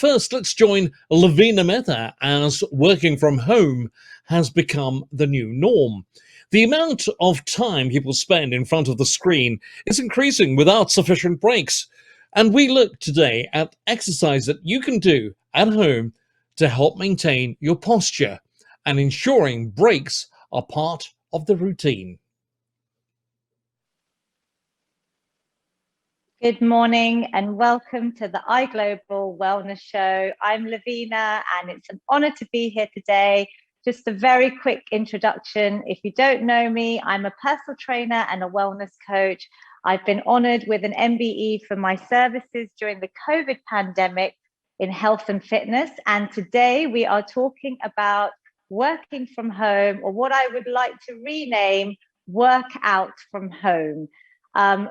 first, let's join Lavina Mehta as working from home has become the new norm. The amount of time people spend in front of the screen is increasing without sufficient breaks. And we look today at exercise that you can do at home to help maintain your posture and ensuring breaks are part of the routine. Good morning and welcome to the iGlobal Wellness Show. I'm Lavina and it's an honor to be here today. Just a very quick introduction. If you don't know me, I'm a personal trainer and a wellness coach. I've been honored with an MBE for my services during the COVID pandemic in health and fitness. And today we are talking about working from home, or what I would like to rename work out from home.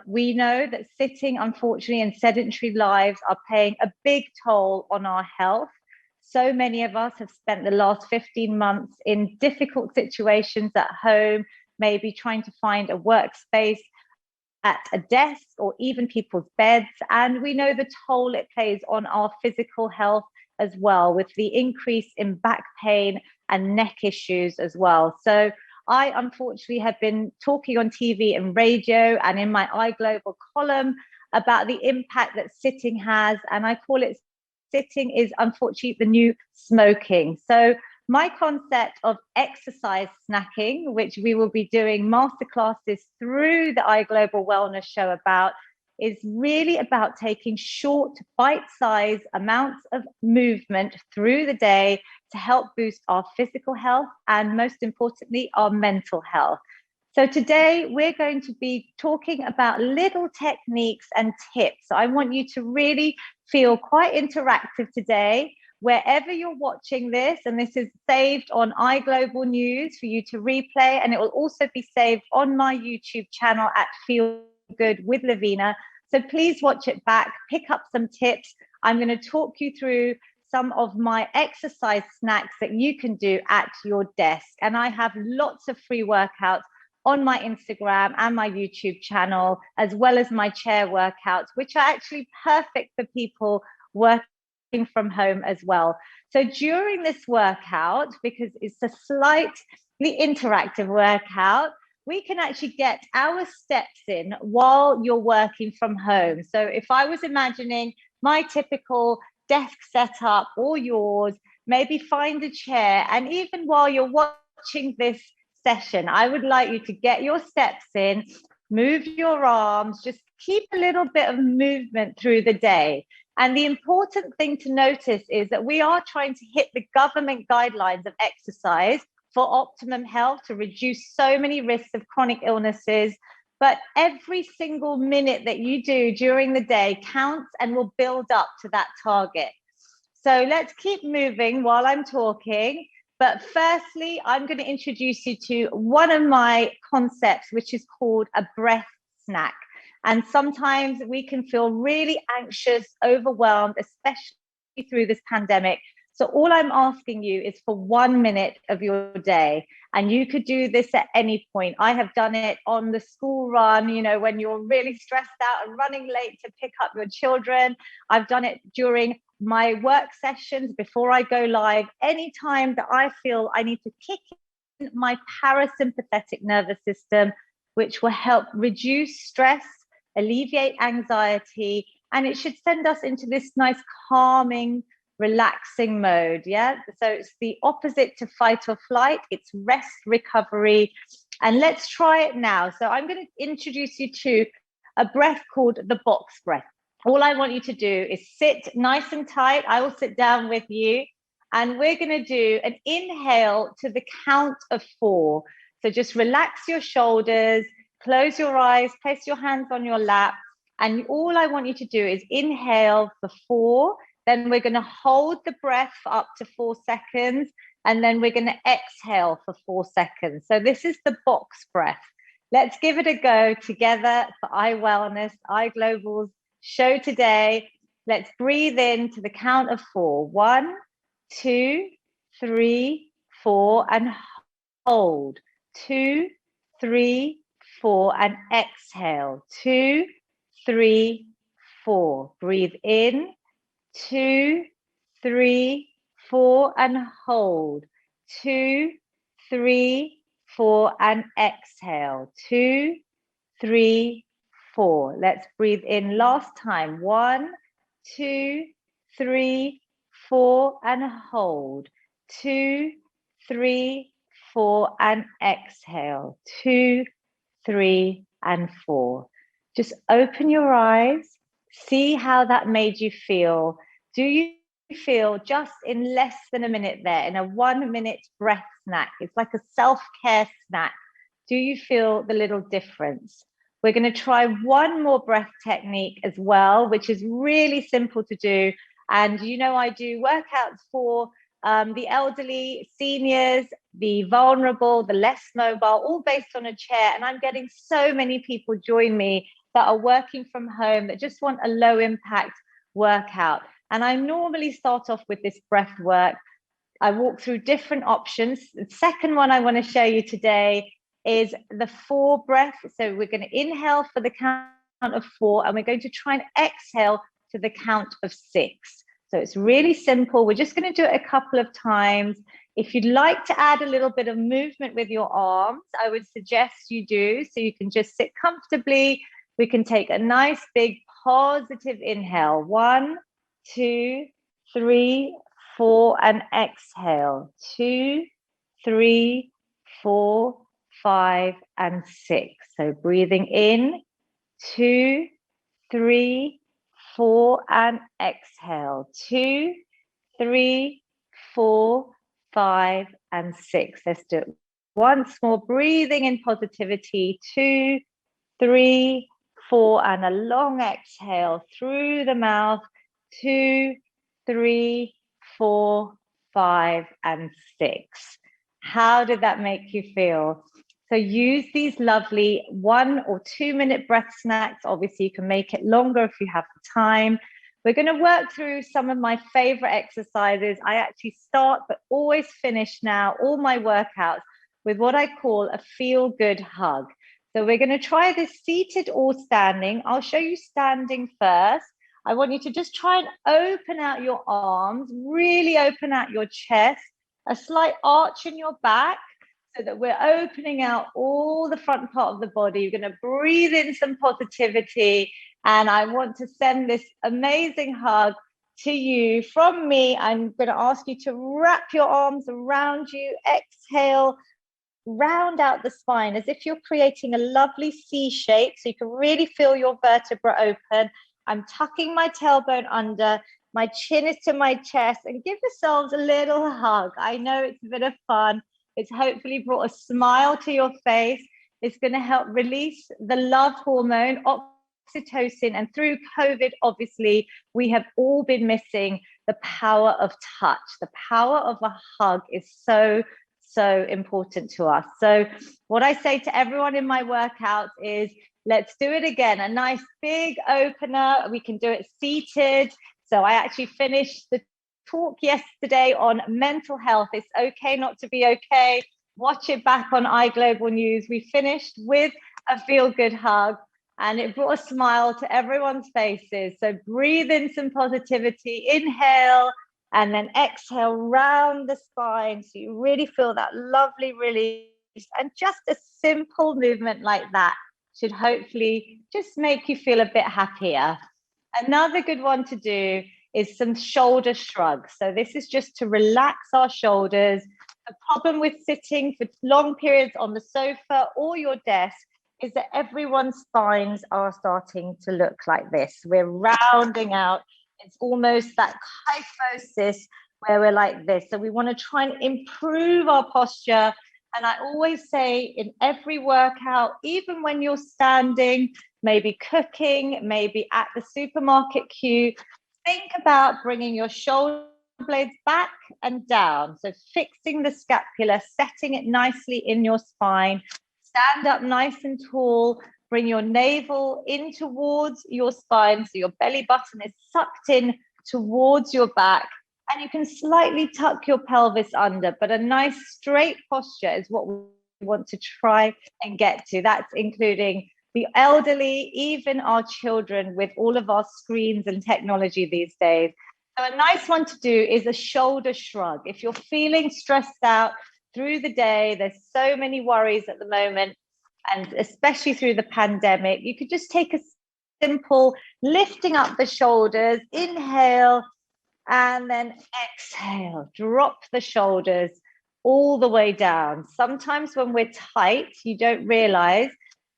We know that sitting, unfortunately, and sedentary lives are paying a big toll on our health. So many of us have spent the last 15 months in difficult situations at home, maybe trying to find a workspace at a desk or even people's beds. And we know the toll it plays on our physical health as well, with the increase in back pain and neck issues as well. So I unfortunately have been talking on TV and radio and in my iGlobal column about the impact that sitting has, and I call it sitting is unfortunately the new smoking. So my concept of exercise snacking, which we will be doing masterclasses through the iGlobal Wellness Show about, is really about taking short, bite-sized amounts of movement through the day to help boost our physical health and, most importantly, our mental health. So today we're going to be talking about little techniques and tips. I want you to really feel quite interactive today, wherever you're watching this, and this is saved on iGlobal News for you to replay, and it will also be saved on my YouTube channel at Feel Good with Lavina. So please watch it back, pick up some tips. I'm going to talk you through some of my exercise snacks that you can do at your desk. And I have lots of free workouts on my Instagram and my YouTube channel, as well as my chair workouts, which are actually perfect for people working from home as well. So during this workout, because it's a slightly interactive workout, we can actually get our steps in while you're working from home. So if I was imagining my typical desk setup or yours, maybe find a chair, and even while you're watching this session, I would like you to get your steps in, move your arms, just keep a little bit of movement through the day. And the important thing to notice is that we are trying to hit the government guidelines of exercise for optimum health, to reduce so many risks of chronic illnesses. But every single minute that you do during the day counts and will build up to that target. So let's keep moving while I'm talking. But firstly, I'm going to introduce you to one of my concepts, which is called a breath snack. And sometimes we can feel really anxious, overwhelmed, especially through this pandemic. So all I'm asking you is for 1 minute of your day. And you could do this at any point. I have done it on the school run, you know, when you're really stressed out and running late to pick up your children. I've done it during my work sessions before I go live. Anytime that I feel I need to kick in my parasympathetic nervous system, which will help reduce stress, alleviate anxiety, and it should send us into this nice calming, relaxing mode. Yeah, so it's the opposite to fight or flight. It's rest, recovery. And let's try it now. So I'm going to introduce you to a breath called the box breath. All I want you to do is sit nice and tight. I will sit down with you, and we're going to do an inhale to the count of 4. So just relax your shoulders, close your eyes, place your hands on your lap. And all I want you to do is inhale for 4. Then we're going to hold the breath for up to 4 seconds. And then we're going to exhale for 4 seconds. So this is the box breath. Let's give it a go together for iWellness, iGlobal's show today. Let's breathe in to the count of 4. 1, 2, 3, 4, and hold. 2, 3, 4, and exhale. 2, 3, 4. Breathe in. 2, 3, 4, and hold. 2, 3, 4, and exhale. 2, 3, 4. Let's breathe in last time. 1, 2, 3, 4, and hold. 2, 3, 4, and exhale. 2, 3, and 4. Just open your eyes. See how that made you feel. Do you feel just in less than a minute there, in a 1-minute breath snack? It's like a self-care snack. Do you feel the little difference? We're going to try one more breath technique as well, which is really simple to do. And you know, I do workouts for the elderly, seniors, the vulnerable, the less mobile, all based on a chair. And I'm getting so many people join me that are working from home that just want a low impact workout. And I normally start off with this breath work. I walk through different options. The second one I want to show you today is the 4 breath. So we're going to inhale for the count of 4, and we're going to try and exhale to the count of 6. So it's really simple. We're just going to do it a couple of times. If you'd like to add a little bit of movement with your arms, I would suggest you do. So you can just sit comfortably. We can take a nice big positive inhale. 1, 2, 3, 4, and exhale. 2, 3, 4, 5, and 6. So breathing in, 2, 3, 4, and exhale. 2, 3, 4, 5, and 6. Let's do it once more. Breathing in positivity. 2, 3, 4, and a long exhale through the mouth. 2, 3, 4, 5, and 6. How did that make you feel? So use these lovely 1 or 2 minute breath snacks. Obviously, you can make it longer if you have the time. We're going to work through some of my favorite exercises. I actually start, but always finish now, all my workouts with what I call a feel-good hug. So we're going to try this seated or standing. I'll show you standing first. I want you to just try and open out your arms, really open out your chest, a slight arch in your back, so that we're opening out all the front part of the body. You're going to breathe in some positivity. And I want to send this amazing hug to you from me. I'm going to ask you to wrap your arms around you. Exhale, round out the spine as if you're creating a lovely C shape. So you can really feel your vertebra open. I'm tucking my tailbone under. My chin is to my chest. And give yourselves a little hug. I know it's a bit of fun. It's hopefully brought a smile to your face. It's going to help release the love hormone, oxytocin. And through COVID, obviously, we have all been missing the power of touch. The power of a hug is so important to us. So what I say to everyone in my workouts is, let's do it again. A nice big opener. We can do it seated. So I actually finished the talk yesterday on mental health. It's okay not to be okay. Watch it back on iGlobal News. We finished with a feel-good hug, and it brought a smile to everyone's faces. So breathe in some positivity, inhale, and then exhale round the spine. So you really feel that lovely release. And just a simple movement like that should hopefully just make you feel a bit happier. Another good one to do is some shoulder shrugs. So this is just to relax our shoulders. The problem with sitting for long periods on the sofa or your desk is that everyone's spines are starting to look like this. We're rounding out. It's almost that kyphosis where we're like this. So we want to try and improve our posture. And I always say in every workout, even when you're standing, maybe cooking, maybe at the supermarket queue, think about bringing your shoulder blades back and down. So fixing the scapula, setting it nicely in your spine. Stand up nice and tall. Bring your navel in towards your spine, so your belly button is sucked in towards your back. And you can slightly tuck your pelvis under, but a nice straight posture is what we want to try and get to. That's including the elderly, even our children with all of our screens and technology these days. So a nice one to do is a shoulder shrug. If you're feeling stressed out through the day, there's so many worries at the moment, and especially through the pandemic, you could just take a simple lifting up the shoulders, inhale, and then exhale, drop the shoulders all the way down. Sometimes when we're tight, you don't realize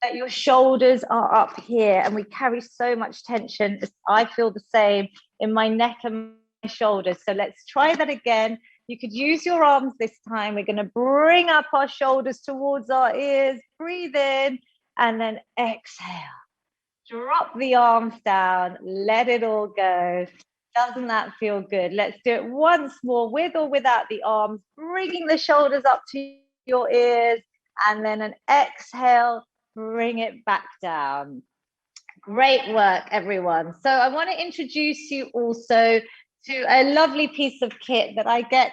that your shoulders are up here and we carry so much tension. I feel the same in my neck and my shoulders. So let's try that again. You could use your arms this time. We're going to bring up our shoulders towards our ears, breathe in, and then exhale. Drop the arms down, let it all go. Doesn't that feel good? Let's do it once more, with or without the arms, bringing the shoulders up to your ears, and then an exhale, bring it back down. Great work, everyone. So I want to introduce you also to a lovely piece of kit that I get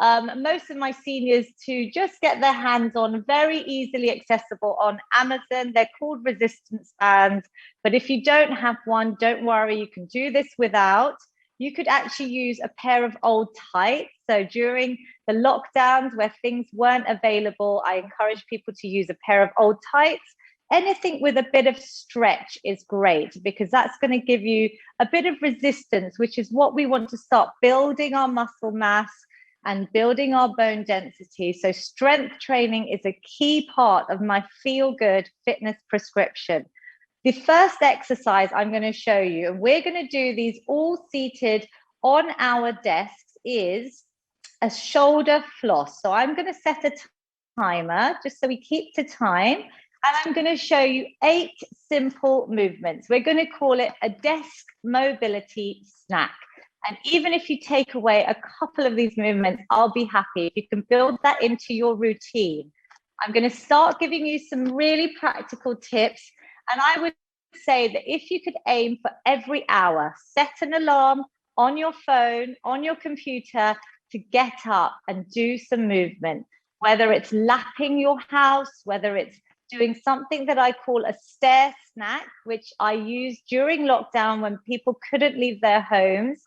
most of my seniors to just get their hands on, very easily accessible on Amazon. They're called resistance bands, but if you don't have one, don't worry, you can do this without. You could actually use a pair of old tights. So during the lockdowns where things weren't available, I encourage people to use a pair of old tights. Anything with a bit of stretch is great, because that's going to give you a bit of resistance, which is what we want to start building our muscle mass and building our bone density. So strength training is a key part of my feel good fitness prescription. The first exercise I'm going to show you, and we're going to do these all seated on our desks, is a shoulder floss. So I'm going to set a timer just so we keep to time. And I'm going to show you 8 simple movements. We're going to call it a desk mobility snack. And even if you take away a couple of these movements, I'll be happy. You can build that into your routine. I'm going to start giving you some really practical tips. And I would say that if you could aim for every hour, set an alarm on your phone, on your computer, to get up and do some movement, whether it's lapping your house, whether it's doing something that I call a stair snack, which I used during lockdown when people couldn't leave their homes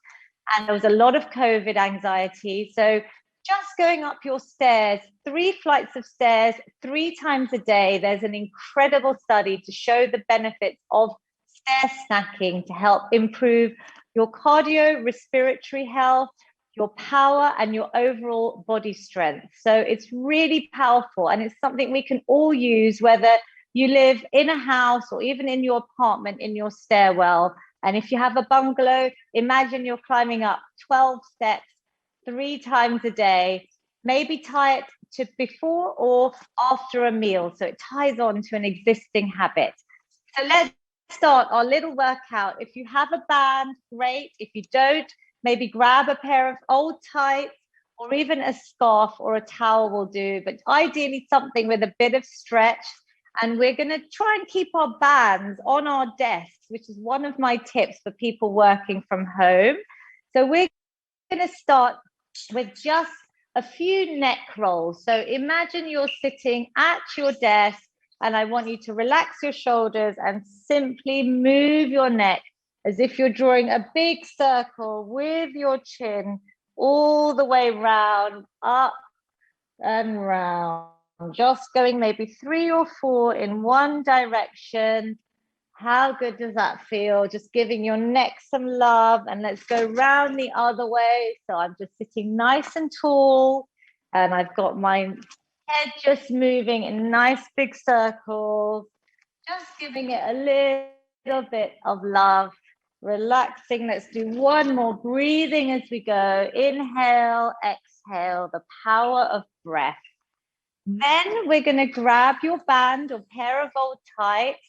and there was a lot of COVID anxiety. So just going up your stairs, 3 flights of stairs, 3 times a day. There's an incredible study to show the benefits of stair snacking to help improve your cardiorespiratory health, your power, and your overall body strength. So it's really powerful, and it's something we can all use, whether you live in a house or even in your apartment, in your stairwell. And if you have a bungalow, imagine you're climbing up 12 steps 3 times a day. Maybe tie it to before or after a meal, so it ties on to an existing habit. So let's start our little workout. If you have a band, great. If you don't, maybe grab a pair of old tights, or even a scarf or a towel will do, but ideally something with a bit of stretch. And we're going to try and keep our bands on our desks, which is one of my tips for people working from home. So we're going to start with just a few neck rolls. So imagine you're sitting at your desk, and I want you to relax your shoulders and simply move your neck as if you're drawing a big circle with your chin all the way round, up and round. Just going maybe 3 or 4 in one direction. How good does that feel? Just giving your neck some love. And let's go round the other way. So I'm just sitting nice and tall, and I've got my head just moving in nice big circles, just giving it a little bit of love, relaxing. Let's do one more, breathing as we go. Inhale, exhale, the power of breath. Then we're going to grab your band or pair of old tights,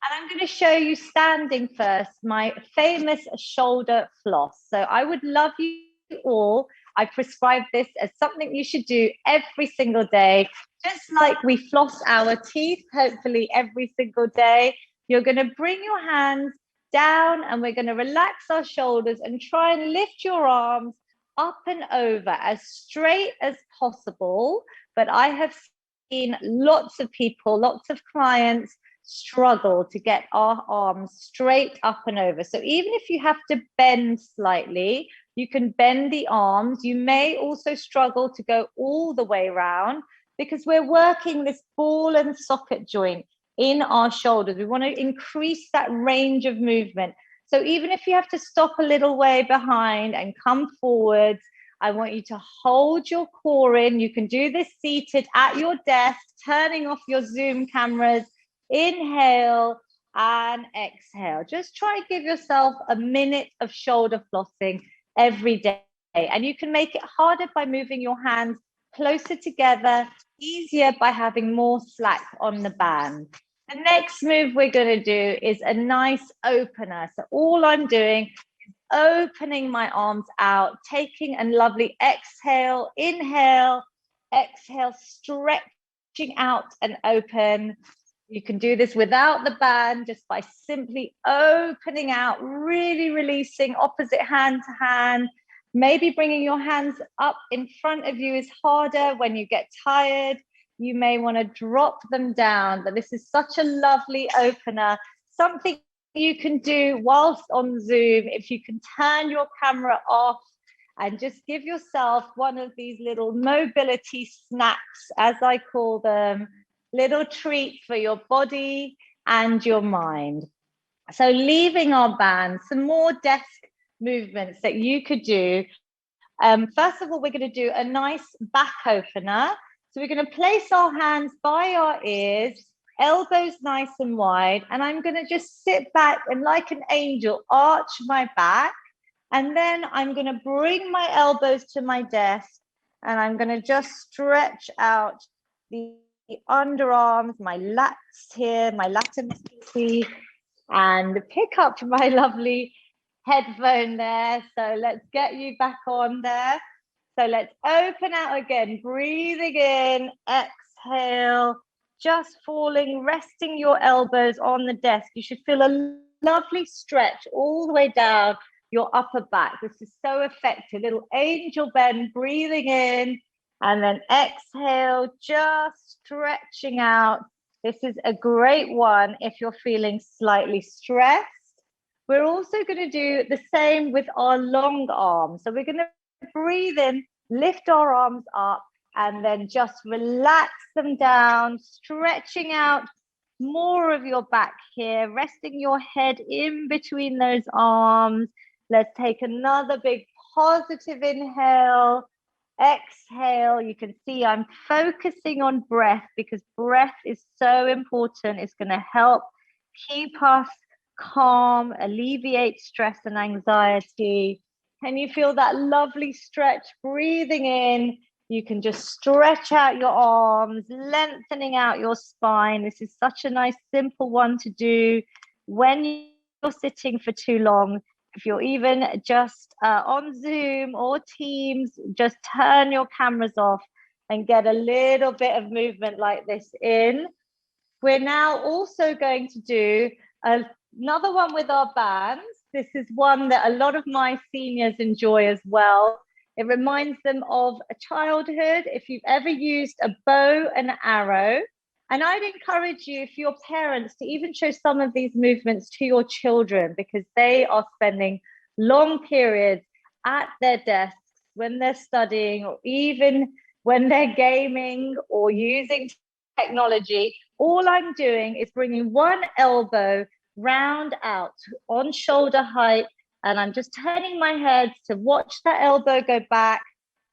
and I'm going to show you standing first, my famous shoulder floss. So I would love you all, I prescribe this as something you should do every single day, just like we floss our teeth, hopefully every single day. You're going to bring your hands down, and we're going to relax our shoulders and try and lift your arms up and over as straight as possible. But I have seen lots of people, lots of clients struggle to get our arms straight up and over. So even if you have to bend slightly, you can bend the arms. You may also struggle to go all the way around because we're working this ball and socket joint in our shoulders. We want to increase that range of movement. So even if you have to stop a little way behind and come forwards, I want you to hold your core in. You can do this seated at your desk, turning off your Zoom cameras. Inhale and exhale. Just try and give yourself a minute of shoulder flossing every day. And you can make it harder by moving your hands closer together, easier by having more slack on the band. The next move we're going to do is a nice opener. So all I'm doing is opening my arms out, taking a lovely exhale, inhale, exhale, stretching out and open. You can do this without the band, just by simply opening out, really releasing opposite hand to hand. Maybe bringing your hands up in front of you is harder when you get tired. You may want to drop them down, but this is such a lovely opener. Something you can do whilst on Zoom, if you can turn your camera off and just give yourself one of these little mobility snacks, as I call them, little treat for your body and your mind. So leaving our band, some more desk movements that you could do. First of all, we're going to do a nice back opener. So we're going to place our hands by our ears, elbows nice and wide, and I'm going to just sit back and like an angel, arch my back. And then I'm going to bring my elbows to my desk and I'm going to just stretch out the underarms, my lats here, my latissimus, and pick up my lovely headphone there. So let's get you back on there. So let's open out again, breathing in, exhale, just falling, resting your elbows on the desk. You should feel a lovely stretch all the way down your upper back. This is so effective. Little angel bend, breathing in, and then exhale, just stretching out. This is a great one if you're feeling slightly stressed. We're also going to do the same with our long arms. So we're going to breathe in, lift our arms up, and then just relax them down, stretching out more of your back here, resting your head in between those arms. Let's take another big positive inhale. Exhale. You can see I'm focusing on breath because breath is so important. It's going to help keep us calm, alleviate stress and anxiety. Can you feel that lovely stretch? Breathing in, you can just stretch out your arms, lengthening out your spine. This is such a nice, simple one to do when you're sitting for too long. If you're even just on Zoom or Teams, just turn your cameras off and get a little bit of movement like this in. We're now also going to do another one with our bands. This is one that a lot of my seniors enjoy as well. It reminds them of a childhood. If you've ever used a bow and arrow, and I'd encourage you, if you're parents, to even show some of these movements to your children because they are spending long periods at their desks when they're studying or even when they're gaming or using technology. All I'm doing is bringing one elbow round out on shoulder height, and I'm just turning my head to watch that elbow go back.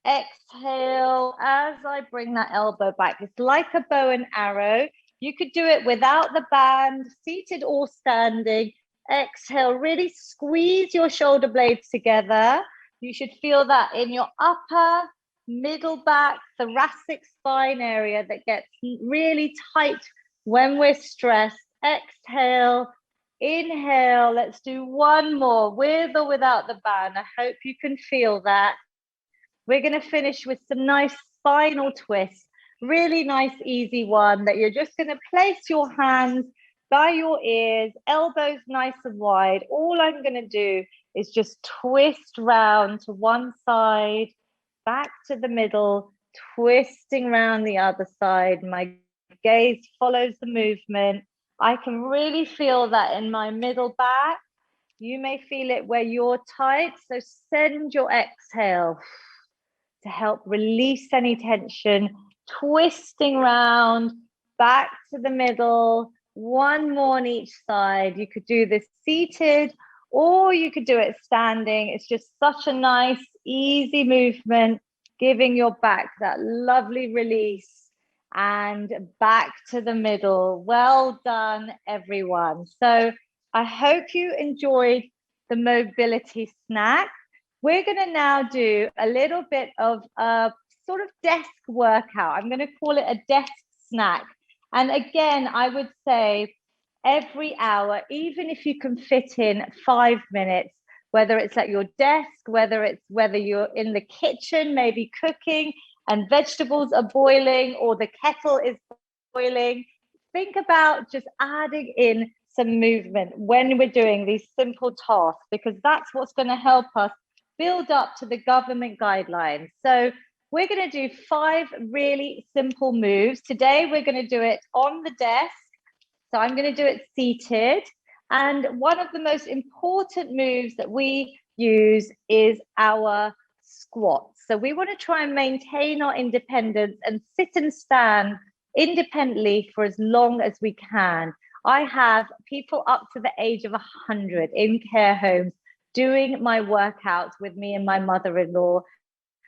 Exhale as I bring that elbow back. It's like a bow and arrow. You could do it without the band, seated or standing. Exhale, really squeeze your shoulder blades together. You should feel that in your upper, middle back, thoracic spine area that gets really tight when we're stressed. Exhale, inhale. Let's do one more with or without the band. I hope you can feel that. We're going to finish with some nice spinal twists. Really nice, easy one that you're just going to place your hands by your ears, elbows nice and wide. All I'm going to do is just twist round to one side, back to the middle, twisting round the other side. My gaze follows the movement. I can really feel that in my middle back. You may feel it where you're tight. So send your exhale to help release any tension, twisting round back to the middle, one more on each side. You could do this seated or you could do it standing. It's just such a nice, easy movement, giving your back that lovely release and back to the middle. Well done, everyone. So I hope you enjoyed the mobility snack. We're going to now do a little bit of a sort of desk workout. I'm going to call it a desk snack. And again, I would say every hour, even if you can fit in 5 minutes, whether it's at your desk, whether you're in the kitchen, maybe cooking and vegetables are boiling or the kettle is boiling, think about just adding in some movement when we're doing these simple tasks, because that's what's going to help us build up to the government guidelines. So we're going to do 5 really simple moves. Today, we're going to do it on the desk. So I'm going to do it seated. And one of the most important moves that we use is our squats. So we want to try and maintain our independence and sit and stand independently for as long as we can. I have people up to the age of 100 in care homes doing my workouts with me and my mother-in-law.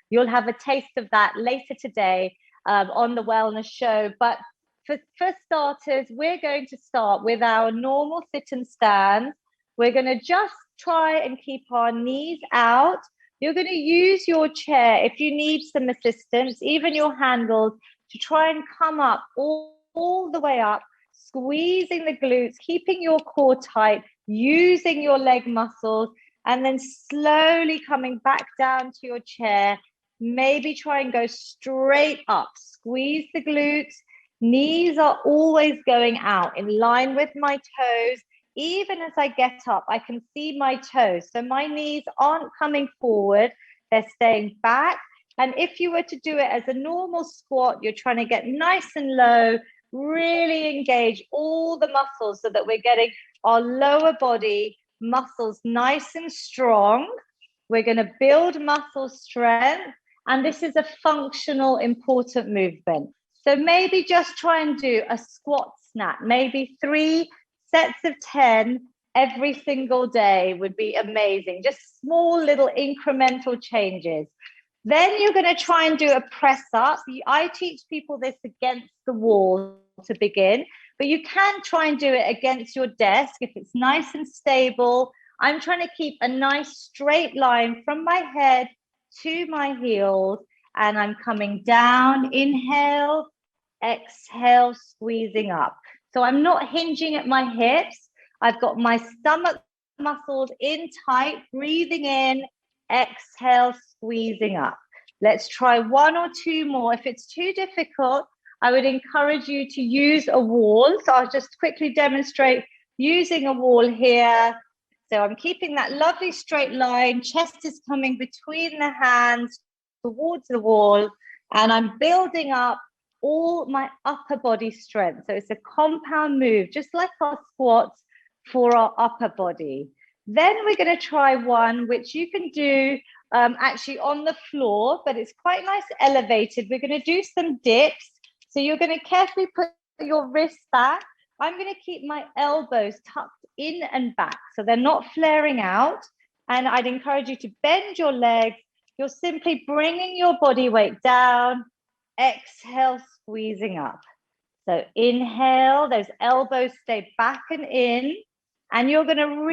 You'll have a taste of that later today on the wellness show. But for starters, we're going to start with our normal sit and stand. We're going to just try and keep our knees out. You're going to use your chair if you need some assistance, even your handles, to try and come up all the way up, squeezing the glutes, keeping your core tight, using your leg muscles, and then slowly coming back down to your chair. Maybe try and go straight up, squeeze the glutes. Knees are always going out in line with my toes. Even as I get up, I can see my toes. So my knees aren't coming forward, they're staying back. And if you were to do it as a normal squat, you're trying to get nice and low, really engage all the muscles so that we're getting our lower body muscles nice and strong. We're going to build muscle strength. And this is a functional, important movement. So maybe just try and do a squat snap, maybe 3 sets of 10 every single day would be amazing. Just small little incremental changes. Then you're going to try and do a press up. I teach people this against the wall to begin, but you can try and do it against your desk if it's nice and stable. I'm trying to keep a nice straight line from my head to my heels, and I'm coming down, inhale, exhale, squeezing up. So I'm not hinging at my hips. I've got my stomach muscles in tight, breathing in, exhale, squeezing up. Let's try 1 or 2 more. If it's too difficult, I would encourage you to use a wall. So I'll just quickly demonstrate using a wall here. So I'm keeping that lovely straight line. Chest is coming between the hands towards the wall, and I'm building up all my upper body strength. So it's a compound move, just like our squats for our upper body. Then we're going to try one which you can do actually on the floor, but it's quite nice elevated. We're going to do some dips. So you're going to carefully put your wrists back. I'm going to keep my elbows tucked in and back so they're not flaring out. And I'd encourage you to bend your legs. You're simply bringing your body weight down. Exhale, squeezing up. So inhale, those elbows stay back and in. And you're going to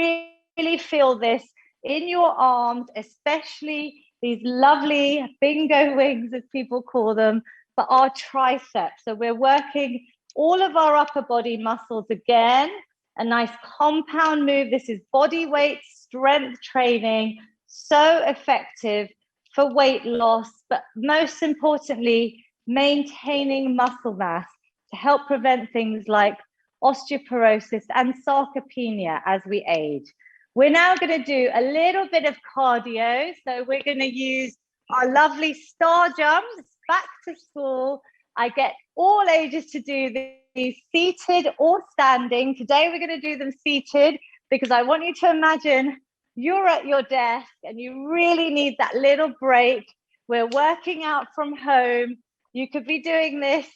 really feel this in your arms, especially these lovely bingo wings, as people call them, for our triceps. So we're working all of our upper body muscles again. A nice compound move. This is body weight strength training. So effective for weight loss, but most importantly, maintaining muscle mass to help prevent things like osteoporosis and sarcopenia as we age. We're now going to do a little bit of cardio. So we're going to use our lovely star jumps, back to school. I get all ages to do seated or standing. Today we're going to do them seated because I want you to imagine you're at your desk and you really need that little break. We're working out from home. You could be doing this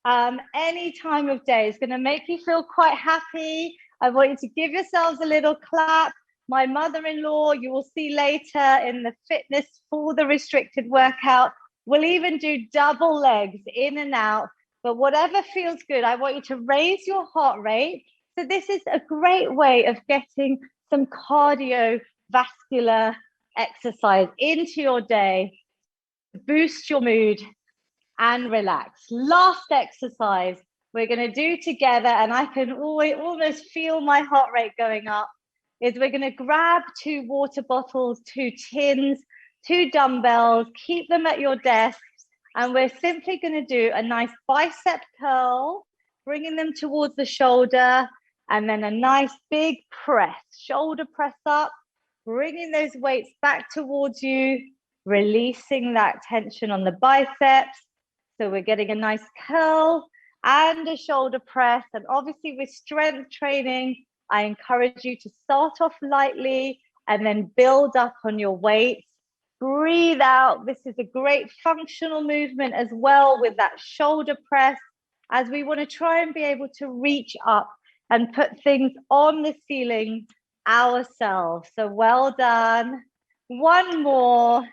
any time of day. It's going to make you feel quite happy. I want you to give yourselves a little clap. My mother-in-law, you will see later in the fitness for the restricted workout, we'll even do double legs in and out. But whatever feels good, I want you to raise your heart rate. So this is a great way of getting some cardiovascular exercise into your day, boost your mood and relax. Last exercise we're going to do together, and I can almost feel my heart rate going up, is we're going to grab 2 water bottles, 2 tins, 2 dumbbells, keep them at your desk, and we're simply going to do a nice bicep curl, bringing them towards the shoulder, and then a nice big press, shoulder press up, bringing those weights back towards you, releasing that tension on the biceps. So we're getting a nice curl and a shoulder press. And obviously with strength training, I encourage you to start off lightly and then build up on your weights. Breathe out. This is a great functional movement as well with that shoulder press, as we want to try and be able to reach up and put things on the ceiling ourselves. So well done. One more.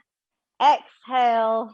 Exhale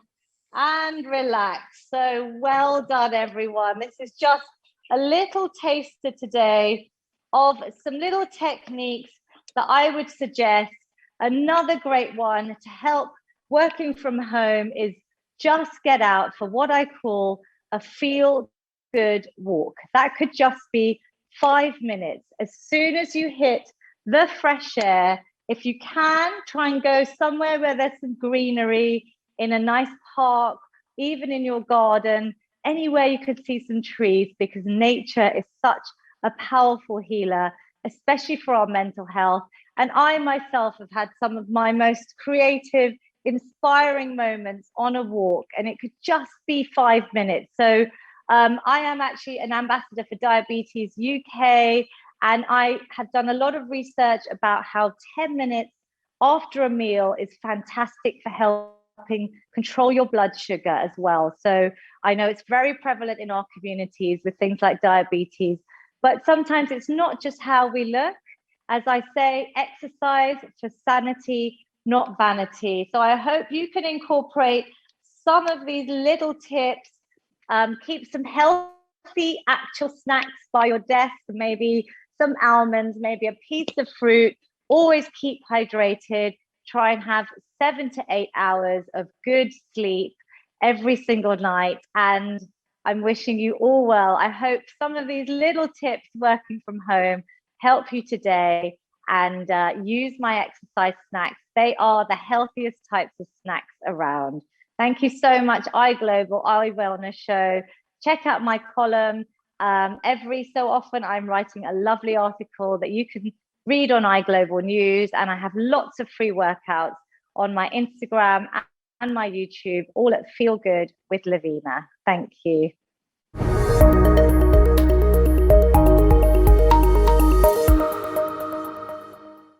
and relax. So well done, everyone. This is just a little taster today of some little techniques that I would suggest. Another great one to help working from home is just get out for what I call a feel good walk. That could just be 5 minutes. As soon as you hit the fresh air, if you can, try and go somewhere where there's some greenery, in a nice park, even in your garden, anywhere you could see some trees, because nature is such a powerful healer, especially for our mental health. And I myself have had some of my most creative, inspiring moments on a walk, and it could just be 5 minutes. So I am actually an ambassador for Diabetes UK, and I have done a lot of research about how 10 minutes after a meal is fantastic for helping control your blood sugar as well. So I know it's very prevalent in our communities with things like diabetes, but sometimes it's not just how we look. As I say, exercise for sanity, not vanity. So I hope you can incorporate some of these little tips, keep some healthy actual snacks by your desk, maybe some almonds, maybe a piece of fruit. Always keep hydrated. Try and have 7 to 8 hours of good sleep every single night. And I'm wishing you all well. I hope some of these little tips working from home help you today, and use my exercise snacks. They are the healthiest types of snacks around. Thank you so much, iGlobal, iWellness Show. Check out my column. Every so often, I'm writing a lovely article that you can read on iGlobal News, and I have lots of free workouts on my Instagram and my YouTube, all at Feel Good with Lavina. Thank you.